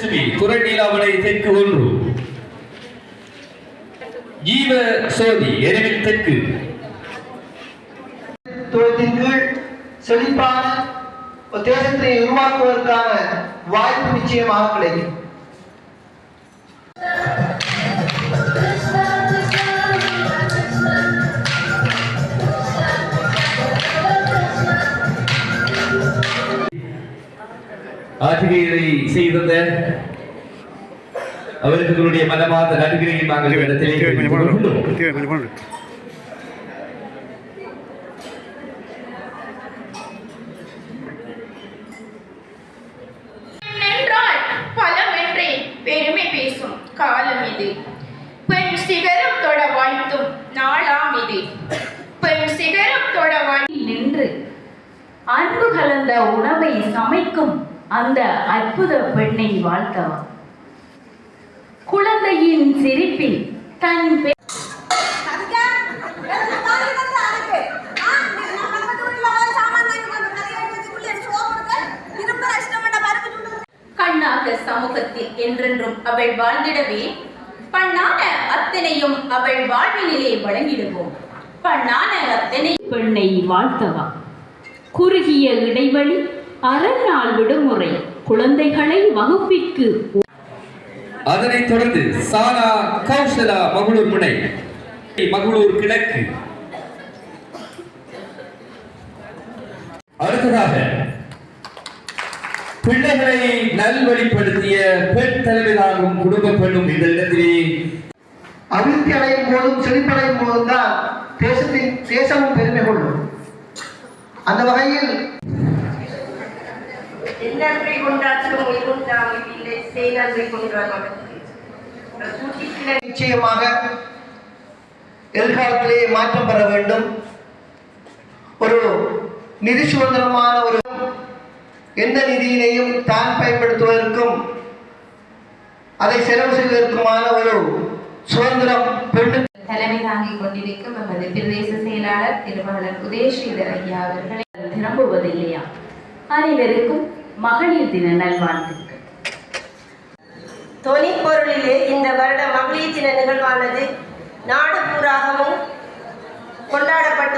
ராஜலட்சுமி துறை நீலாவணை தெற்கு 1 ஜீவ சோதி எரிவில் தெற்கு கீழ் செழிப்பான ஒரு தேசத்தை உருவாக்குவதற்கான வாய்ப்பு நிச்சயமாக கிடைக்கும். ஆசிரியரை செய்த அவர்களுடைய மனமார்ந்த நன்றியை நாங்கள் இடத்திலே பெருமை பேசும் காலம் இது. பெண் சிகரம் தொட வாழ்த்தும் நாளாம் இது. பெண் சிகரம் தொட நின்று அன்பு கலந்த உணவை சமைக்கும் அந்த அற்புத பெண்ணை வாழ்த்தவா. குழந்தையின் சிரிப்பில் தன் கண்ணாக சமூகத்தில் என்றென்றும் அவள் வாழ்ந்திடவே பண்ணான அத்தனையும் அவள் வாழ்வினிலே வழங்கிடுவோம். பண்ணான அத்தனை பெண்ணை வாழ்த்தவா. குறுகிய இடைவெளி, அரைநாள் விடுமுறை, குழந்தைகளை வகுப்பிற்கு. அதனைத் தொடர்ந்து சானா கௌசலா மகளூர் முனை மகளூர் கிழக்கு. அடுத்ததாக பிள்ளைகளை நல்வழிப்படுத்திய பெண் தலைவராகும் குடும்ப பெண்ணும் இந்த இடத்திலே அபிவிருத்தி அடையும் போதும் செழிப்படையும் போதும் தான் தேசமும் பெருமை கொள்ளும். அந்த வகையில் நிச்சயமாக எதிர்காலத்திலே மாற்றம் பெற வேண்டும். ஒரு நிதி சுதந்திரமான ஒரு எந்த நிதியினையும் தான் பயன்படுத்துவதற்கும் அதை செலவு செய்வதற்குமான ஒரு சுதந்திரம் பெண்ணு தலைமை தாங்கிக் கொண்டிருக்கும் எமது பிரதேச செயலாளர் திருமகளர் உதயஸ்ரீதர் ஐயா அவர்களை திரும்புவதில்லையா. அனைவருக்கும் மகளிர் தின நல்வாழ்த்துக்கள். தொனிப்பொருளிலே இந்த வருட மகளிர் தின நிகழ்வானது நாடு பூராகவும் கொண்டாடப்பட்டு